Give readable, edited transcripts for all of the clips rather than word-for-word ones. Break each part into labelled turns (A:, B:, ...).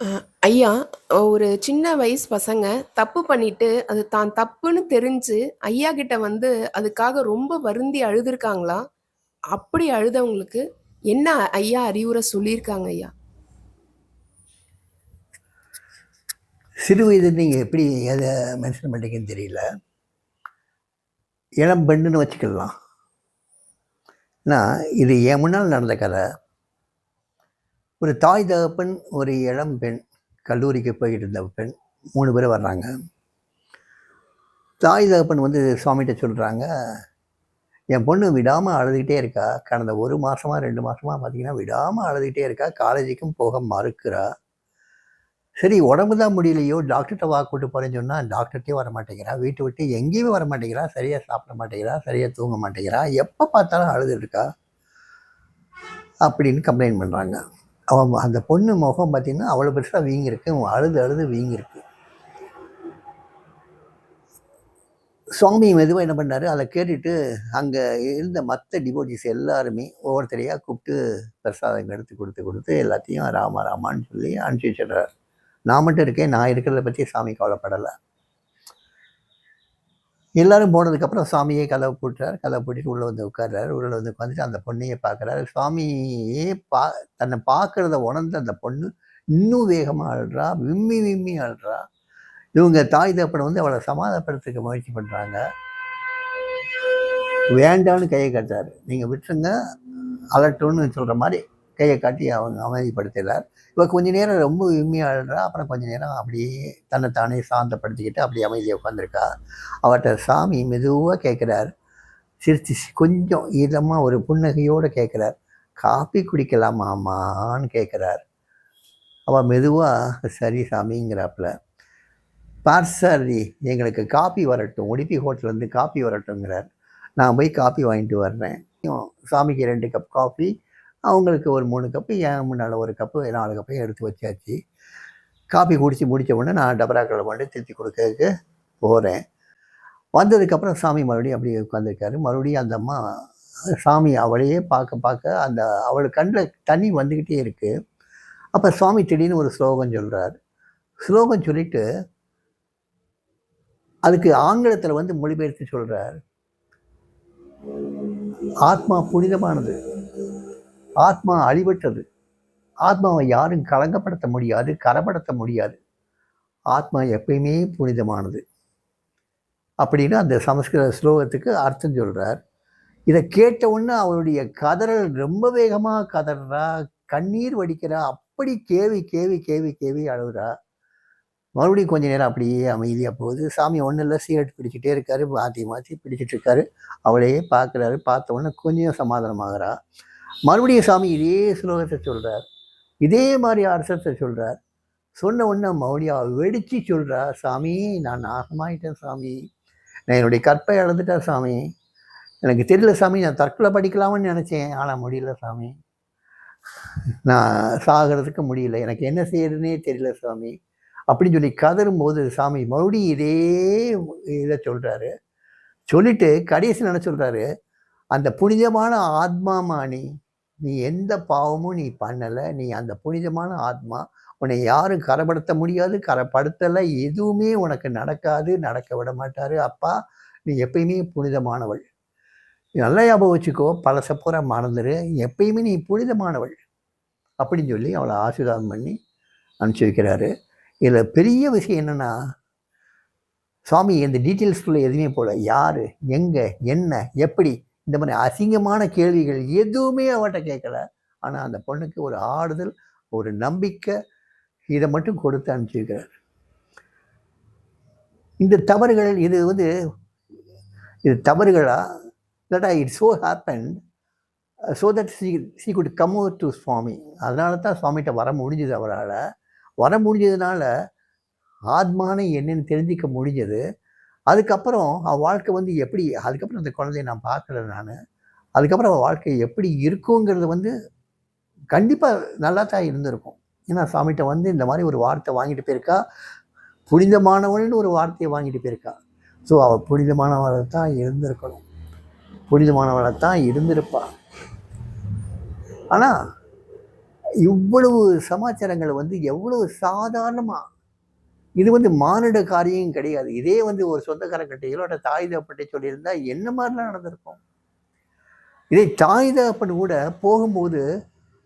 A: அ ஐயா, ஒரு சின்ன வயசு பசங்க தப்பு பண்ணிட்டு, அது தான் தப்புன்னு தெரிஞ்சு, ஐயா கிட்ட வந்து அதுக்காக ரொம்ப வருந்தி அழுதுருக்காங்களா? அப்படி அழுதவங்களுக்கு என்ன ஐயா அறிவுரை சொல்லியிருக்காங்க ஐயா?
B: சிறு வயது நீங்கள் எப்படி எதை மென்ஷன் பண்ணுறீங்கன்னு தெரியல. இளம் பெண்ணுன்னு வச்சுக்கலாம். இது என் முன்னால் நடந்த கதை. ஒரு தாய் தகப்பன், ஒரு இளம் பெண், கல்லூரிக்கு போய்கிட்டு இருந்த பெண் 3 பேர் வர்றாங்க. தாய் தகப்பன் வந்து சுவாமிகிட்ட சொல்கிறாங்க, என் பொண்ணு விடாமல் அழுதுகிட்டே இருக்கா. கடந்த 1 மாதமா 2 மாதமாக பார்த்தீங்கன்னா விடாமல் அழுதுகிட்டே இருக்கா. காலேஜுக்கும் போக மறுக்கிறா. சரி, உடம்பு தான் முடியலையோ, டாக்டர்கிட்ட கூட்டு போகிறேன்னு சொன்னால் டாக்டர்கிட்டே வர மாட்டேங்கிறா. வீட்டை விட்டு எங்கேயுமே வர மாட்டேங்கிறா. சரியாக சாப்பிட மாட்டேங்கிறா. சரியாக தூங்க மாட்டேங்கிறா. எப்போ பார்த்தாலும் அழுதுட்டு இருக்கா அப்படின்னு கம்ப்ளைண்ட் பண்ணுறாங்க. அவன் அந்த பொண்ணு முகம் பார்த்தீங்கன்னா அவ்வளோ பெருசாக வீங்கிருக்கு. அழுது அழுது வீங்கிருக்கு. சுவாமி மெதுவாக என்ன பண்ணார், அதை கேட்டுட்டு அங்கே இருந்த மற்ற டிவோட்டிஸ் எல்லாருமே ஒவ்வொருத்தரையாக கூப்பிட்டு பிரசாதம் எடுத்து கொடுத்து எல்லாத்தையும் ராமா ராமான்னு சொல்லி அனுப்பிச்சி வச்சிடுறார். நான் மட்டும் இருக்கேன். நான் இருக்கிறத பற்றி சாமி கவலைப்படலை. எல்லாரும் போனதுக்கப்புறம் சாமியே கதவை பூட்டுறார். கதவை பூட்டிட்டு உள்ளே வந்து உட்கார்றாரு. உள்ளே வந்து உட்காந்துட்டு அந்த பொண்ணையே பார்க்குறாரு. சுவாமியே தன்னை பார்க்குறத உணர்ந்த அந்த பொண்ணு இன்னும் வேகமாக அழுறா. விம்மி விம்மி அழுறா. இவங்க தாய் தகப்பனை வந்து அவளை சமாதானப்படுத்துக்க முயற்சி பண்ணுறாங்க. வேண்டான்னு கையை காட்டுறாரு. நீங்கள் விட்டுருங்க, அலட்டுன்னு சொல்கிற மாதிரி கையை காட்டி அவங்க அமைதிப்படுத்துகிறார். இப்போ கொஞ்ச நேரம் ரொம்ப விம்மியாக அழுறா. அப்புறம் கொஞ்ச நேரம் அப்படியே தன்னைத்தானே சாந்தப்படுத்திக்கிட்டு அப்படியே அமைதியாக உட்காந்துருக்கா. அவர்கிட்ட சாமி மெதுவாக கேட்குறார். சிரிச்சு கொஞ்சம் இதமாக ஒரு புன்னகையோடு கேட்குறார், காப்பி குடிக்கலாமான்னு கேட்குறார். அவள் மெதுவாக சரி சாமிங்கிறாப்புல. பார்சாரி எங்களுக்கு காப்பி வரட்டும், உடுப்பி ஹோட்டல்லேருந்து காப்பி வரட்டுங்கிறார். நான் போய் காப்பி வாங்கிட்டு வர்றேன். சாமிக்கு 2 கப் காஃபி, அவங்களுக்கு ஒரு 3 கப்பு, என் முன்னால் ஒரு கப்பு, 4 கப்பையும் எடுத்து வச்சாச்சு. காப்பி குடித்து முடித்த உடனே நான் டபராக்களை கொண்டு திருப்பி கொடுக்கறதுக்கு போகிறேன். வந்ததுக்கப்புறம் சாமி மறுபடியும் அப்படியே உட்காந்துருக்காரு. மறுபடியும் அந்த அம்மா சாமி அவளையே பார்க்க அந்த அவள் கண்ணில் தண்ணி வந்துக்கிட்டே இருக்குது. அப்போ சுவாமி திடீர்னு ஒரு ஸ்லோகம் சொல்கிறார். ஸ்லோகம் சொல்லிட்டு அதுக்கு ஆங்கிலத்தில் வந்து மொழிபெயர்த்து சொல்கிறார், ஆத்மா புனிதமானது, ஆத்மா அழிவற்றது, ஆத்மாவை யாரும் களங்கப்படுத்த முடியாது, கரப்படுத்த முடியாது, ஆத்மா எப்பயுமே புனிதமானது அப்படின்னு அந்த சமஸ்கிருத ஸ்லோகத்துக்கு அர்த்தம் சொல்கிறார். இதை கேட்ட உடனே அவளுடைய கதறல் ரொம்ப வேகமாக கதறா, கண்ணீர் வடிக்கிறா. அப்படி கேவி கேவி கேவி கேவி அழுகுறா. மறுபடியும் கொஞ்ச நேரம் அப்படியே அமைதியாக போகுது. சாமி ஒன்றும் இல்லை, சிகரெட் பிடிச்சிட்டே இருக்காரு. மாற்றி மாற்றி பிடிச்சிட்டு இருக்காரு. அவளையே பார்க்குறாரு. பார்த்த உடனே கொஞ்சம் சமாதானமாகறா. மறுபடியும் சாமி இதே ஸ்லோகத்தை சொல்கிறார். இதே மாதிரி அர்த்தத்தை சொல்கிறார். சொன்ன உடனே மறுபடியும் வெடித்து சொல்கிறா, சாமி நான் நாசமாயிட்டேன் சாமி, நான் என்னுடைய கற்பை இழந்துட்டேன் சாமி, எனக்கு தெரியல சாமி, நான் தற்கொலை படிக்கலாம்னு நினச்சேன், ஆனால் முடியல சாமி, நான் சாகிறதுக்கு முடியல, எனக்கு என்ன செய்யறதுனே தெரியல சாமி அப்படின்னு சொல்லி கதறும்போது சாமி மறுபடியும் இதே இதை சொல்கிறாரு. சொல்லிட்டு கடைசி என்ன சொல்கிறாரு, அந்த புனிதமான ஆத்மாமா நீ எந்த பாவமும் நீ பண்ணலை, நீ அந்த புனிதமான ஆத்மா, உன்னை யாரும் கரைப்படுத்த முடியாது, கரைப்படுத்தலை, எதுவுமே உனக்கு நடக்காது, நடக்க விட மாட்டாரு அப்பா, நீ எப்பயுமே புனிதமானவள், நல்லா ஞாபகம் வச்சுக்கோ, பழச பூரா மறந்துரு, எப்பயுமே நீ புனிதமானவள் அப்படின்னு சொல்லி அவளை ஆசீர்வாதம் பண்ணி அனுப்பிச்சி வைக்கிறாரு. இதில் பெரிய விஷயம் என்னென்னா, சுவாமி இந்த டீட்டெயில்ஸ்குள்ளே எதுவுமே போல, யார், எங்கே, என்ன, எப்படி, இந்த மாதிரி அசிங்கமான கேள்விகள் எதுவுமே அவட்ட கேட்கல. ஆனால் அந்த பொண்ணுக்கு ஒரு ஆறுதல், ஒரு நம்பிக்கை, இதை மட்டும் கொடுத்து அனுப்பிச்சிருக்கிறார். இந்த தவறுகள் இது தவறுகளா? That it so happen so that she could come over to Swami. அதனால தான் சுவாமிகிட்ட வர முடிஞ்சது. அவரால் வர முடிஞ்சதுனால ஆத்மானு என்னன்னு தெரிஞ்சிக்க முடிஞ்சது. அதுக்கப்புறம் அவள் வாழ்க்கை வந்து எப்படி, அதுக்கப்புறம் அந்த குழந்தைய நான் பார்க்கல நான், அதுக்கப்புறம் அவள் வாழ்க்கை எப்படி இருக்குங்கிறது கண்டிப்பாக நல்லா தான் இருந்திருக்கும். ஏன்னா சாமிகிட்ட வந்து இந்த மாதிரி ஒரு வார்த்தை வாங்கிட்டு போயிருக்கா, புனிதமானவள்னு ஒரு வார்த்தையை வாங்கிட்டு போயிருக்கா. ஸோ அவள் புனிதமானவளை தான் இருந்திருக்கணும், புனிதமானவளை தான் இருந்திருப்பா. ஆனால் இவ்வளவு சமாச்சாரங்களை வந்து எவ்வளவு சாதாரணமா, இது வந்து மானிட காரியம் கிடையாது. இதே வந்து ஒரு சொந்தக்காரங்கிட்டயோ இல்ல தாய் தகப்பன்கிட்டயோ சொல்லியிருந்தா என்ன மாதிரிலாம் நடந்திருக்கும். இதே தாய் தகப்பன் கூட போகும்போது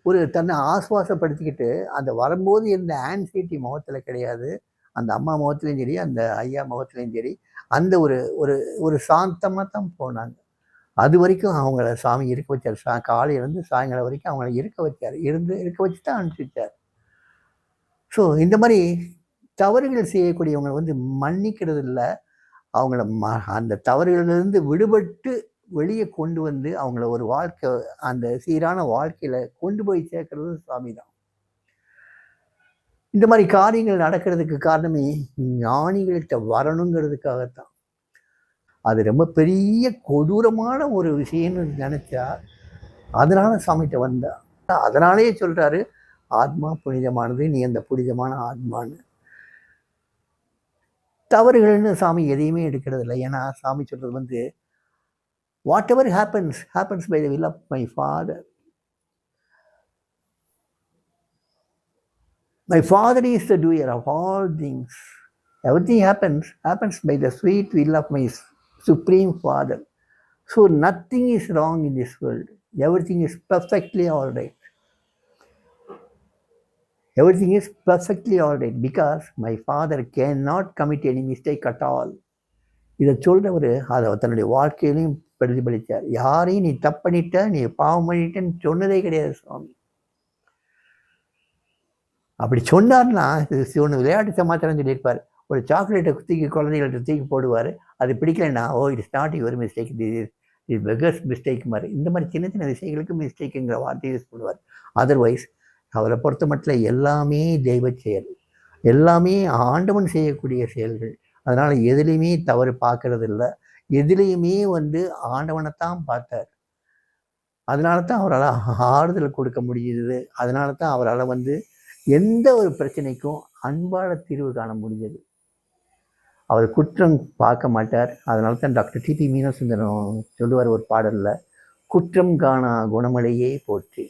B: ஒரு தன்னை ஆசுவாசப்படுத்திக்கிட்டு அந்த வரும்போது இருந்த ஆன்சைட்டி முகத்துல கிடையாது. அந்த அம்மா முகத்துலயும் சரி, அந்த ஐயா முகத்துலயும் சரி, அந்த ஒரு ஒரு ஒரு சாந்தமா தான் போனாங்க. அதுவரைக்கும் அவங்கள சாமி இருக்க வச்சாரு. காலையிலேருந்து சாயங்காலம் வரைக்கும் அவங்கள இருக்க வச்சாரு. இருக்க வச்சு தான் அனுப்பிச்சு வச்சாரு. ஸோ இந்த மாரி தவறுகள் செய்யக்கூடியவங்கள வந்து மன்னிக்கிறது இல்ல. அவங்கள அந்த தவறுகளிலிருந்து விடுபட்டு வெளிய கொண்டு வந்து அவங்கள ஒரு வாழ்க்கை, அந்த சீரான வாழ்க்கையில கொண்டு போய் சேர்க்கிறது சாமி தான். இந்த மாரி காரியங்கள் நடக்கிறதுக்கு காரணமே ஞானிகள்ட்ட வரணுங்கிறதுக்காகத்தான். அது ரொம்ப பெரிய கொடூரமான ஒரு விஷயம்னு நெனச்சா, அதனால சாமிட்ட வந்தா. அதனாலேயே சொல்றாரு, ஆத்மா புனிதமானது. நீ அந்த புனிதமான ஆத்மான்னு. தவறுகள்னு சாமி எதையுமே எடுக்கிறதில்ல. ஏன்னா, சாமி சொல்றது வந்து, whatever happens, happens by the will of my father. My father is the doer of all things. Everything happens, happens by the sweet will of my supreme father. So nothing is wrong in this world. Everything is perfectly all right. Everything is perfectly all right because my father cannot commit any mistake at all. இதை சொல்றவர் அதை தன்னுடைய வாழ்க்கையிலையும் பிரதிபலித்தார். யாரையும் நீ தப்பு பண்ணிட்ட, நீ பாவம் பண்ணிட்டேன்னு சொன்னதே கிடையாது சுவாமி. அப்படி சொன்னார்னா ஒன்று விளையாட்டு சமாச்சாரம் சொல்லியிருப்பார். ஒரு சாக்லேட்டை தூக்கி குழந்தைகள்கிட்ட தூக்கி போடுவார். அது பிடிக்கலைன்னா, oh it's not your mistake, is beggar's mistake மாதிரி. இந்த மாதிரி சின்ன சின்ன விஷயங்களுக்கு மிஸ்டேக்குங்கிற வார்த்தையை யூஸ் பண்ணுவார். அதர்வைஸ் அவரை பொறுத்த மட்டும் எல்லாமே தெய்வ செயல், எல்லாமே ஆண்டவன் செய்யக்கூடிய செயல்கள். அதனால எதுலேயுமே தவறு பார்க்கறது இல்லை. எதுலேயுமே வந்து ஆண்டவனைத்தான் பார்த்தார். அதனால தான் அவரால் ஆறுதல் கொடுக்க முடியுது. அதனால தான் அவரால் வந்து எந்த ஒரு பிரச்சனைக்கும் அன்பால தீர்வு காண முடிஞ்சது. அவர் குற்றம் பார்க்க மாட்டார். அதனால தான் டாக்டர் டிபி மீனசுந்தரம் சொல்லுவார் ஒரு பாடலில், குற்றம் காணா குணமலையே போற்றி.